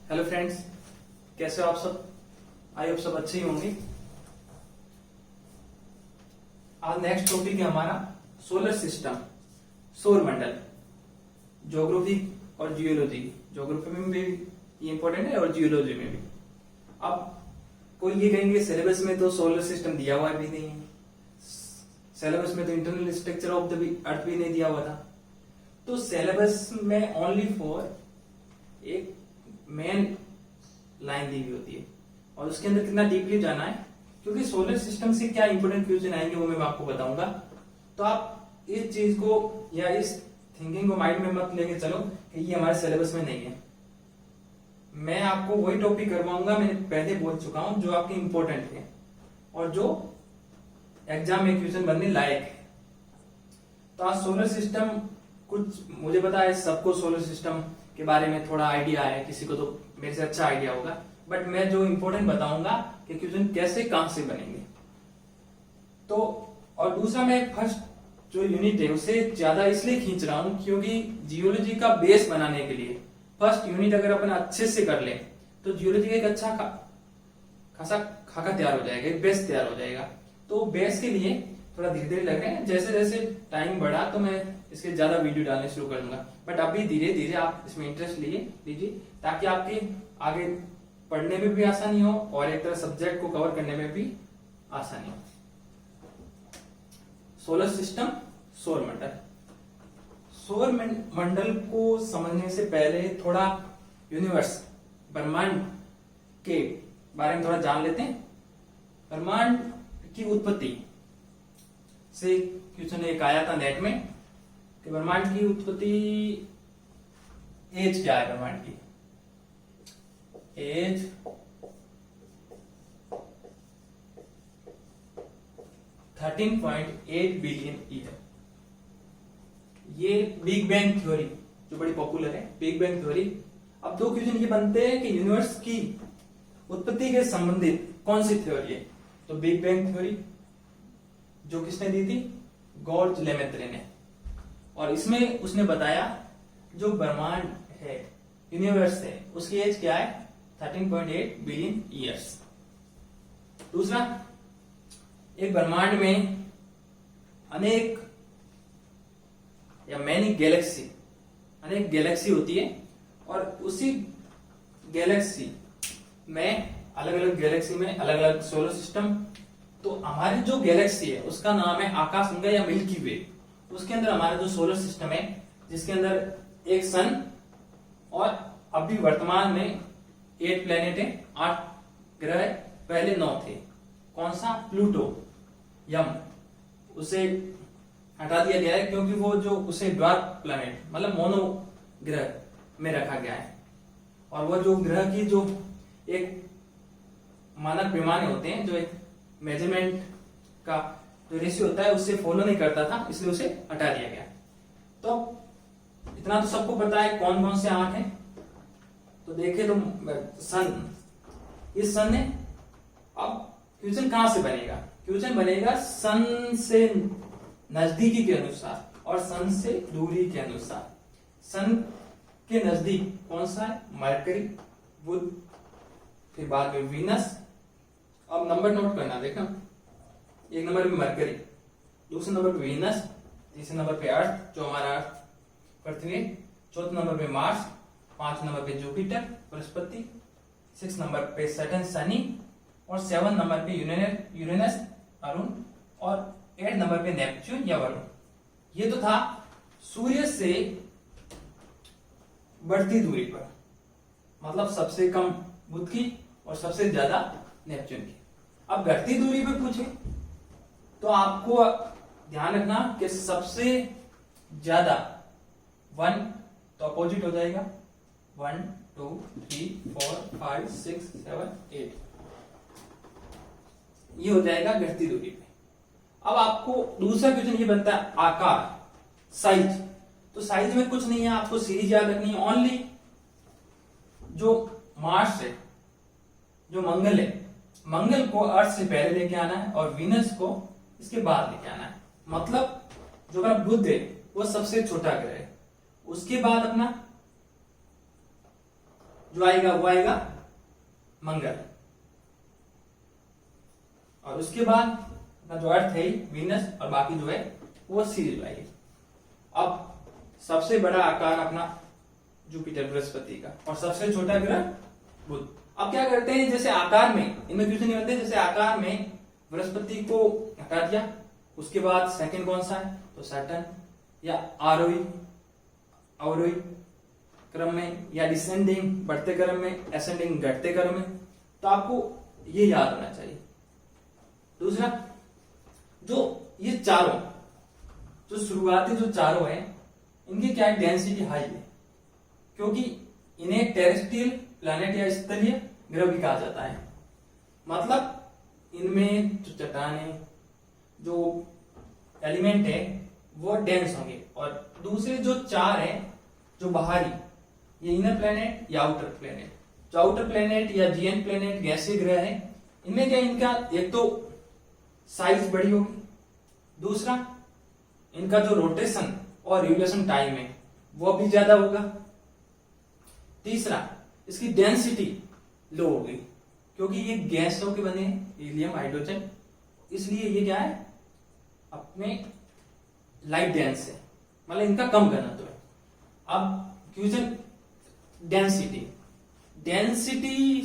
Hello friends, कैसे हो आप सब। आई होप सब अच्छे ही होंगे। आज नेक्स्ट टॉपिक है हमारा सोलर सिस्टम, सौर मंडल। ज्योग्राफी और जियोलॉजी, ज्योग्राफी में भी ये इंपॉर्टेंट है और जियोलॉजी में भी। अब कोई ये कहेंगे सिलेबस में तो सोलर सिस्टम दिया हुआ भी नहीं है, सिलेबस में तो internal structure of the earth भी नहीं दिया हुआ था। तो सिलेबस में ओनली फॉर एक मेन लाइन दी हुई होती है और उसके अंदर कितना डीपली जाना है, क्योंकि सोलर सिस्टम से क्या इंपोर्टेंट क्वेश्चन आएंगे वो मैं आपको बताऊंगा। तो आप इस चीज को या इस थिंकिंग को माइंड में मत लेके चलो कि ये हमारे सिलेबस में नहीं है। मैं आपको वही टॉपिक करवाऊंगा, मैंने पहले बोल चुका हूं, जो आपके इंपॉर्टेंट है और जो एग्जाम में क्वेश्चन बनने लायक है। तो आज सोलर सिस्टम, कुछ मुझे पता है सबको सोलर सिस्टम के बारे में थोड़ा आइडिया है, किसी को तो मेरे से अच्छा आइडिया होगा, बट मैं जो इंपॉर्टेंट बताऊंगा कि क्वेश्चन कैसे कहां से बनेंगे। तो और दूसरा, मैं फर्स्ट जो यूनिट है उसे ज्यादा इसलिए खींच रहा हूं क्योंकि जियोलॉजी का बेस बनाने के लिए फर्स्ट यूनिट अगर अपन अच्छे से कर ले तो जियोलॉजी का एक अच्छा खासा खाका तैयार हो जाएगा, एक बेस तैयार हो जाएगा। तो बेस के लिए थोड़ा धीरे धीरे लग रहे हैं, जैसे जैसे टाइम बढ़ा तो मैं इसके ज्यादा वीडियो डालने शुरू कर दूंगा, बट अभी धीरे धीरे आप इसमें इंटरेस्ट लीजिए ताकि आपके आगे पढ़ने में भी आसानी हो और एक तरह सब्जेक्ट को कवर करने में भी आसानी हो। सोलर सिस्टम, सौर मंडल। सौर मंडल को समझने से पहले थोड़ा यूनिवर्स, ब्रह्मांड के बारे में थोड़ा जान लेते हैं। ब्रह्मांड की उत्पत्ति से क्वेश्चन एक आया था नेट में कि ब्रह्मांड की उत्पत्ति, एज क्या है ब्रह्मांड की, एज 13.8 बिलियन ईयर। ये बिग बैंग थ्योरी जो बड़ी पॉपुलर है, बिग बैंग थ्योरी। अब दो क्वेश्चन ये बनते हैं कि यूनिवर्स की उत्पत्ति के संबंधित कौन सी थ्योरी है। तो बिग बैंग थ्योरी जो किसने दी थी, गॉर्ज लेमेत्रे ने, और इसमें उसने बताया जो ब्रह्मांड है, यूनिवर्स है, उसकी एज क्या है, 13.8 बिलियन ईयर्स। दूसरा, एक ब्रह्मांड में अनेक या मैनी गैलेक्सी, अनेक गैलेक्सी होती है और उसी गैलेक्सी में अलग अलग गैलेक्सी में अलग अलग सोलर सिस्टम। तो हमारी जो गैलेक्सी है उसका नाम है आकाशगंगा या मिल्की वे। उसके अंदर हमारा जो सोलर सिस्टम है जिसके अंदर एक सन और अभी वर्तमान में 8 प्लेनेट है, 8 ग्रह है, पहले 9 थे। कौन सा, प्लूटो, यम, उसे हटा दिया गया है क्योंकि वो जो उसे ड्वार्फ प्लेनेट मतलब मोनो ग्रह में रखा गया है। और वो जो ग्रह की जो एक मानक पैमाने होते हैं, जो एक मेजरमेंट का जो रेशियो होता है उससे फॉलो नहीं करता था, इसलिए उसे हटा दिया गया। तो इतना तो सबको पता है कौन कौन से 8 हैं। तो देखे तो सन, इस सन ने, अब क्वेश्चन कहां से बनेगा, क्वेश्चन बनेगा सन से नजदीकी के अनुसार और सन से दूरी के अनुसार। सन के नजदीक कौन सा है, मरकरी, बुध, फिर बाद में वीनस। अब नंबर नोट करना, देखना, एक नंबर पे मरकरी, दूसरे नंबर पे वीनस, तीसरे नंबर पे अर्थ जो हमारा अर्थ पृथ्वी, चौथे नंबर पे मार्स, 5 नंबर पे जुपिटर बृहस्पति, 6 नंबर पे सैटर्न शनि, और 7 नंबर पे यूरेनस अरुण, और 8 नंबर पे नेपच्यून या वरुण। ये तो था सूर्य से बढ़ती दूरी पर, मतलब सबसे कम बुध की और सबसे ज्यादा नेपच्यून की। अब घटती दूरी पे पूछे तो आपको ध्यान रखना कि सबसे ज्यादा 1 तो अपोजिट हो जाएगा, 1 2 3 4 5 6 7 8, ये हो जाएगा घटती दूरी पे। अब आपको दूसरा क्वेश्चन ये बनता है आकार, साइज। तो साइज में कुछ नहीं है, आपको सीरीज याद रखनी है। ओनली जो मार्स है, जो मंगल है, मंगल को अर्थ से पहले लेके आना है और वीनस को इसके बाद लेके आना है। मतलब जो अपना बुध है वो सबसे छोटा ग्रह है, उसके बाद अपना जो आएगा वो आएगा मंगल। और उसके बाद अपना जो अर्थ है वीनस और बाकी जो है वो सीरीज आएगी। अब सबसे बड़ा आकार अपना जुपिटर बृहस्पति का और सबसे छोटा ग्रह बुध। अब क्या करते हैं, जैसे आकार में इनमें क्वेश्चन नहीं बनते, जैसे आकार में बृहस्पति को हटा दिया, उसके बाद सेकंड कौन सा है तो सैटर्न, या आरोही अवरोही क्रम में, या डिसेंडिंग बढ़ते क्रम में, असेंडिंग घटते क्रम में, तो आपको ये याद होना चाहिए। दूसरा, जो ये चारों जो शुरुआती जो चारों हैं इनकी क्या है, डेंसिटी हाई है, क्योंकि इन्हें टेरेस्ट्रियल प्लैनेट या स्थलीय ग्रह भी कहा जाता है। मतलब इनमें जो चट्टाने जो एलिमेंट है वो डेंस होंगे, और दूसरे जो चार हैं जो बाहरी, ये इनर प्लैनेट या आउटर प्लैनेट, जो आउटर प्लैनेट या जीएन प्लैनेट गैसीय ग्रह है, इनमें क्या इनका एक तो साइज बड़ी होगी, दूसरा इनका जो रोटेशन और रिवोल्यूशन टाइम है वो भी ज्यादा होगा, तीसरा इसकी डेंसिटी लो होगी, क्योंकि ये गैसों के बने हैं, हीलियम हाइड्रोजन, इसलिए ये क्या है अपने लाइट डेंस है, मतलब इनका कम घनत्व है। अब क्वेश्चन डेंसिटी, डेंसिटी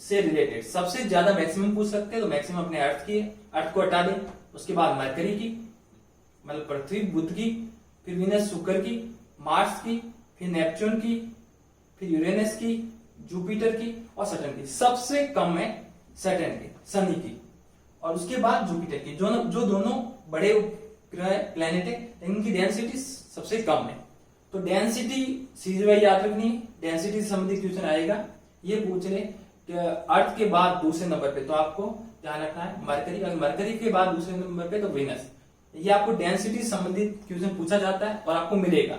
से रिलेटेड सबसे ज्यादा मैक्सिमम पूछ सकते हैं, तो मैक्सिमम अपने अर्थ की है, अर्थ को हटा दें, उसके बाद मरकरी की मतलब पृथ्वी बुध की, फिर वीनस शुक्र की, मार्स की, फिर नेपच्यून की, फिर यूरेनस की, जुपिटर की और सैटर्न की। सबसे कम है सैटर्न की, शनि की, और उसके बाद जुपिटर की, जो दोनों बड़े ग्रह प्लैनेट है, इनकी डेंसिटी सबसे कम है। तो डेंसिटी सीरीज वाइज याद रखनी है, डेंसिटी से संबंधित क्वेश्चन आएगा, ये पूछ ले कि अर्थ के बाद दूसरे नंबर पे तो आपको ध्यान रखना है मरकरी, अगर मरकरी के बाद दूसरे नंबर पे तो वीनस। ये आपको डेंसिटी संबंधित क्वेश्चन पूछा जाता है और आपको मिलेगा,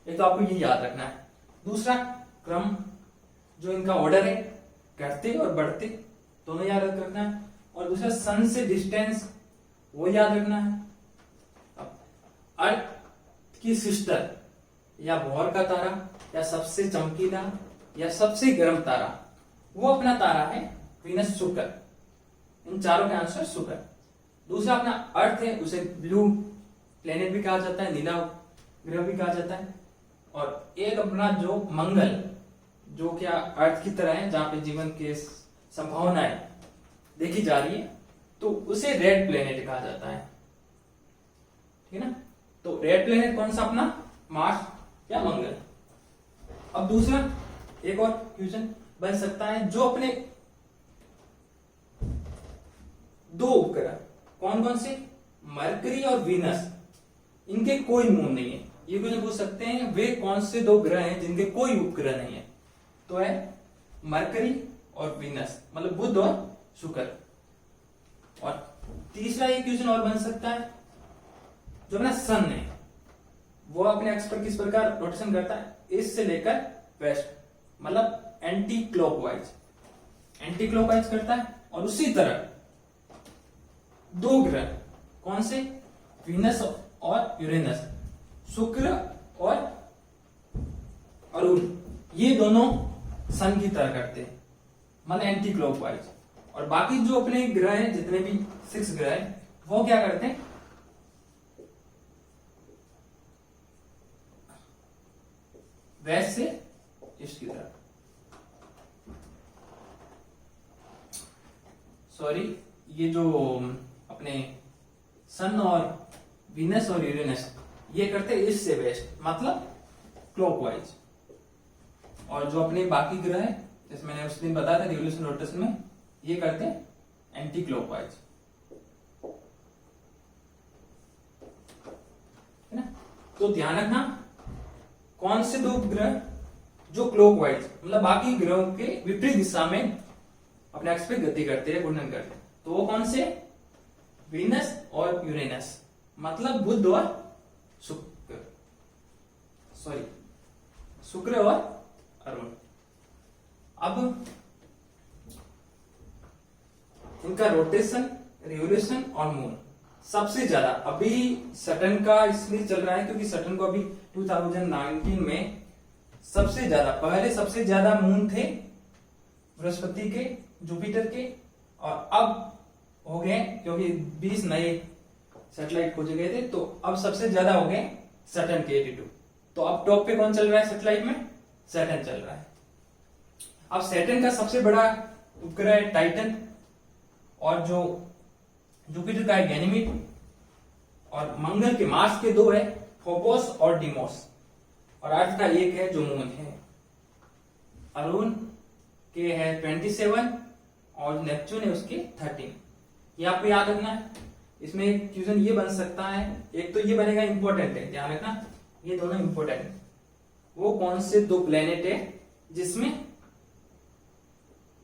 ये तो आपको ये याद रखना है। दूसरा क्रम जो इनका ऑर्डर है, घटते और बढ़ते दोनों याद रखना है, और दूसरा सन से डिस्टेंस वो याद रखना है। अर्थ की सिस्टर या भौर का तारा या सबसे चमकीला या सबसे गर्म तारा, वो अपना तारा है वीनस शुक्र। इन चारों का आंसर शुक्र। दूसरा अपना अर्थ है, उसे ब्लू प्लेनेट भी कहा जाता है, नीला ग्रह भी कहा जाता है। और एक अपना जो मंगल, जो क्या अर्थ की तरह है, जहां पे जीवन की संभावनाएं देखी जा रही है, तो उसे रेड प्लेनेट कहा जाता है, ठीक है ना। तो रेड प्लेनेट कौन सा अपना, मार्स या मंगल। अब दूसरा एक और क्वेश्चन बन सकता है, जो अपने दो उपग्रह कौन कौन से, मरकरी और वीनस, इनके कोई मून नहीं है, ये क्वेश्चन पूछ सकते हैं, वे कौन से दो ग्रह हैं जिनके कोई उपग्रह नहीं है, तो है मरकरी और वीनस, मतलब बुध और शुक्र। और तीसरा एक क्वेश्चन और बन सकता है, जो अपना सन है वो अपने एक्स पर किस प्रकार रोटेशन करता है, ईस्ट से लेकर वेस्ट, मतलब एंटी क्लॉकवाइज करता है। और उसी तरह दो ग्रह कौन से, वीनस और यूरेनस, शुक्र और अरुण, ये दोनों सन की तरह करते हैं, मतलब एंटी क्लॉकवाइज। और बाकी जो अपने ग्रह हैं, जितने भी 6 ग्रह हैं, वो क्या करते हैं, वेस्ट से ईस्ट की तरफ। सॉरी, ये जो अपने सन और वीनस और यूरेनस, ये करते ईस्ट से वेस्ट, मतलब क्लॉकवाइज। और जो अपने बाकी ग्रह है, जैसे मैंने उस दिन बताया था रिवोल्यूशन रोटेशन में, ये करते हैं एंटी क्लॉकवाइज, है ना। तो ध्यान रखना, कौन से दो ग्रह जो क्लॉकवाइज, मतलब बाकी ग्रहों के विपरीत दिशा में अपने एक्स पे गति करते हैं, घूर्णन करते हैं, तो वो कौन से, वीनस और यूरेनस, मतलब बुध और शुक्र, सॉरी शुक्र और अरुण। अब इनका रोटेशन, रिवोल्यूशन और मून सबसे ज्यादा अभी सैटर्न का इसलिए चल रहा है क्योंकि सैटर्न को अभी 2019 में सबसे ज्यादा, पहले सबसे ज्यादा मून थे बृहस्पति के, जुपिटर के, और अब हो गए क्योंकि 20 नए सैटेलाइट खोजे गए थे, तो अब सबसे ज्यादा हो गए सैटर्न के 82। तो अब टॉप पे कौन चल रहा है सैटेलाइट में? सैटर्न चल रहा है। अब सैटर्न का सबसे बड़ा उपग्रह है टाइटन, और जो जुपिटर का है गैनीमीड, और मंगल के, मार्स के 2 है, फोबोस और डीमोस, और अर्थ का 1 है जो मून है। अरुण के है 27 और नेपच्यून है उसके 13। ये आपको याद रखना है। इसमें एक क्वेश्चन ये बन सकता है, एक तो ये बनेगा इंपॉर्टेंट है, ध्यान रखना, ये दोनों इंपॉर्टेंट है। वो कौन से 2 प्लेनेट है जिसमें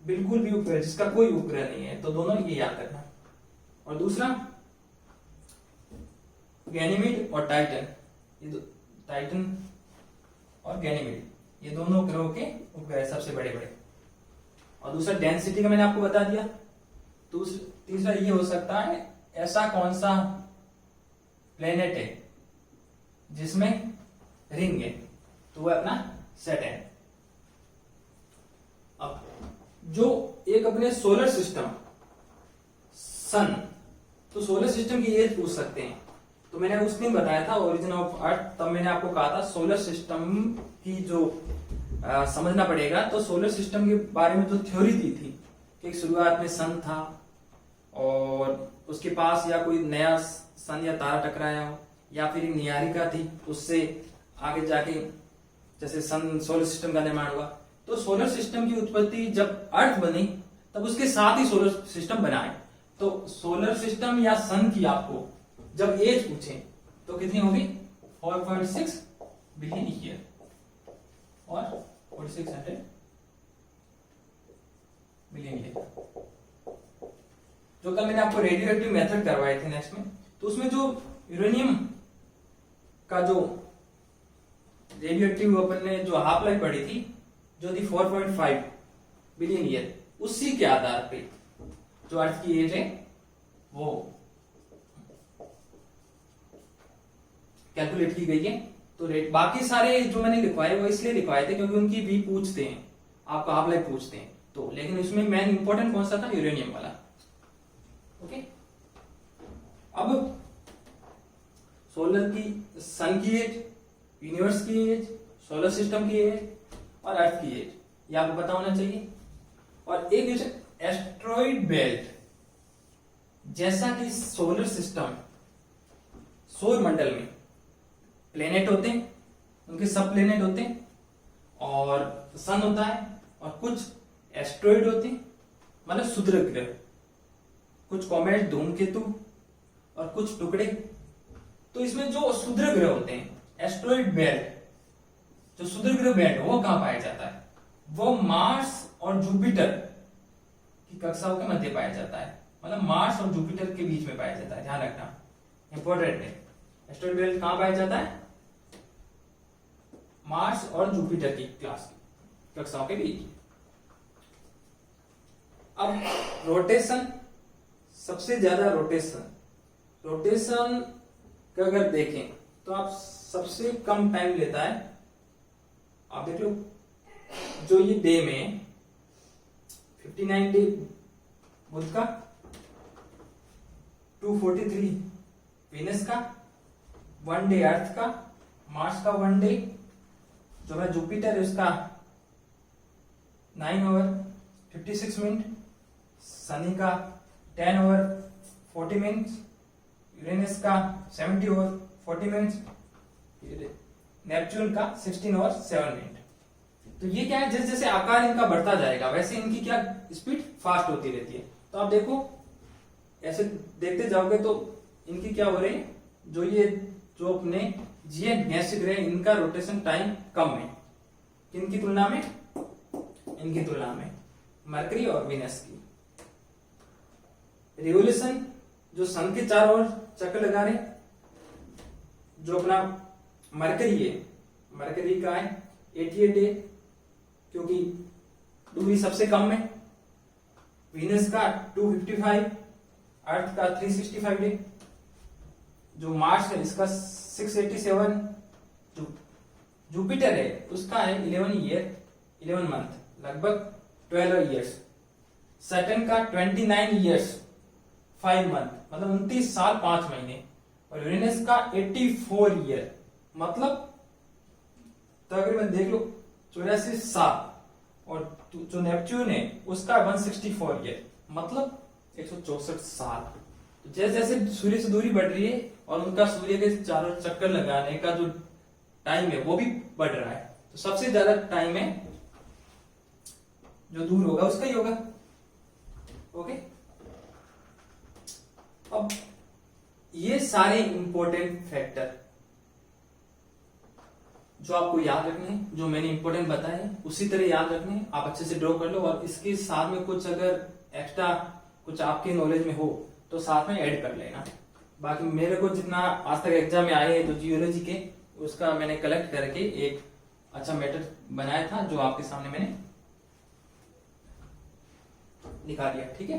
बिल्कुल भी उपग्रह, जिसका कोई उपग्रह नहीं है, तो दोनों ये याद रखना। और दूसरा गैनीमीड और टाइटन, ये टाइटन और गैनीमीड, ये दोनों ग्रहों के उपग्रह सबसे बड़े बड़े। और दूसरा डेंसिटी का मैंने आपको बता दिया। तीसरा ये हो सकता है ऐसा कौन सा प्लेनेट है जिसमें रिंग है, तो वह अपना सैटर्न। अब जो एक अपने सोलर सिस्टम सन, तो सोलर सिस्टम की एज पूछ सकते हैं। तो मैंने उस दिन बताया था ओरिजिन ऑफ अर्थ, तब मैंने आपको कहा था सोलर सिस्टम की जो समझना पड़ेगा, तो सोलर सिस्टम के बारे में जो थ्योरी दी थी कि शुरुआत में सन था और उसके पास या कोई नया सन या तारा टकराया हो, या फिर एक निहारिका थी, उससे आगे जाके जैसे सन सोलर सिस्टम का निर्माण हुआ। तो सोलर सिस्टम की उत्पत्ति जब अर्थ बनी तब उसके साथ ही सोलर सिस्टम बना है। तो सोलर सिस्टम या सन की आपको जब एज पूछे तो कितनी होगी? 4.6 बिलियन ईयर और 4600 बिलियन ईयर। जो कल मैंने आपको रेडियो एक्टिव मेथड करवाए थे नेक्स्ट में, तो उसमें जो यूरेनियम का जो रेडियो एक्टिव अपन ने जो हाफ लाइफ पढ़ी थी, जो थी 4.5 बिलियन ईयर, उसी के आधार पे जो अर्थ की एज है वो कैलकुलेट की गई है। तो बाकी सारे जो मैंने लिखवाए वो इसलिए लिखवाए थे क्योंकि उनकी भी पूछते हैं, आपका हाफ लाइफ पूछते हैं, तो लेकिन उसमें मेन इंपॉर्टेंट कौन सा था? यूरेनियम वाला। ओके, अब सोलर की, सन की एज, यूनिवर्स की एज, सोलर सिस्टम की एज और अर्थ की एज, ये आपको पता होना चाहिए। और एक क्वेश्चन, एस्ट्रॉइड बेल्ट, जैसा कि सोलर सिस्टम, सौर मंडल में प्लेनेट होते हैं, उनके सब प्लेनेट होते हैं, और सन होता है, और कुछ एस्ट्रॉइड होते हैं, मतलब क्षुद्र ग्रह, कुछ कॉमेट, धूमकेतु और कुछ टुकड़े। तो इसमें जो क्षुद्र ग्रह होते हैं, एस्ट्रॉइड बेल्ट, जो क्षुद्र ग्रह बेल्ट, वो कहां पाया जाता है? वो मार्स और जुपिटर की कक्षाओं के मध्य पाया जाता है, मतलब मार्स और जुपिटर के बीच में पाया जाता है, ध्यान रखना, इंपॉर्टेंट है। एस्ट्रॉइड बेल्ट कहां पाया जाता है? मार्स और जुपिटर की कक्षाओं के बीच। अब रोटेशन, सबसे ज्यादा रोटेशन का अगर देखें तो आप सबसे कम टाइम लेता है, आप देख लो, जो ये डे में 59 डे बुध का, 243 वीनस का, 1 डे अर्थ का, मार्स का 1 डे, जो है जुपिटर है उसका 9 आवर 56 मिनट, शनि का 10 आवर 40 मिनट्स, यूरेनस का 70 आवर 40 मिनट्स, नेपच्यून का 16 आवर 7 मिनट। तो ये क्या है, जैसे जैसे आकार इनका बढ़ता जाएगा वैसे इनकी क्या स्पीड फास्ट होती रहती है। तो आप देखो, ऐसे देखते जाओगे तो इनकी क्या हो रही है, जो अपने जीएन गैसीय ग्रह, इनका रोटेशन टाइम कम है किनकी तुलना में? इनकी तुलना में मरकरी और वीनस की। रिवोल्यूशन, जो सन के चारों ओर चक्कर लगा रहे, जो अपना मरकरी है, मरकरी का है 88 डे, क्योंकि दूरी सबसे कम है। वीनस का 255, अर्थ का 365 डे, जो मार्स है इसका 687, जो जुपिटर है उसका है 11 ईयर 11 मंथ, लगभग 12 ईयर्स, सैटर्न का 29 ईयर्स 5 मंथ, मतलब 29 साल 5 महीने, और यूरेनस का 84 ईयर, मतलब तकरीबन देख लो 84 साल, और जो नेपच्यून है उसका 164 ईयर, मतलब 164 साल। तो जैसे जैसे सूर्य से दूरी बढ़ रही है और उनका सूर्य के चारों चक्कर लगाने का जो टाइम है वो भी बढ़ रहा है, तो सबसे ज्यादा टाइम है जो दूर होगा उसका ही होगा। ओके, अब ये सारे इंपॉर्टेंट फैक्टर जो आपको याद रखने हैं, जो मैंने इंपॉर्टेंट बताए उसी तरह याद रखने हैं, आप अच्छे से ड्रॉ कर लो, और इसके साथ में कुछ अगर एक्स्ट्रा कुछ आपके नॉलेज में हो तो साथ में ऐड कर लेना। बाकी मेरे को जितना आज तक एग्जाम में आए हैं तो जियोलॉजी के, उसका मैंने कलेक्ट करके एक अच्छा मैटर बनाया था जो आपके सामने मैंने दिखा दिया। ठीक है।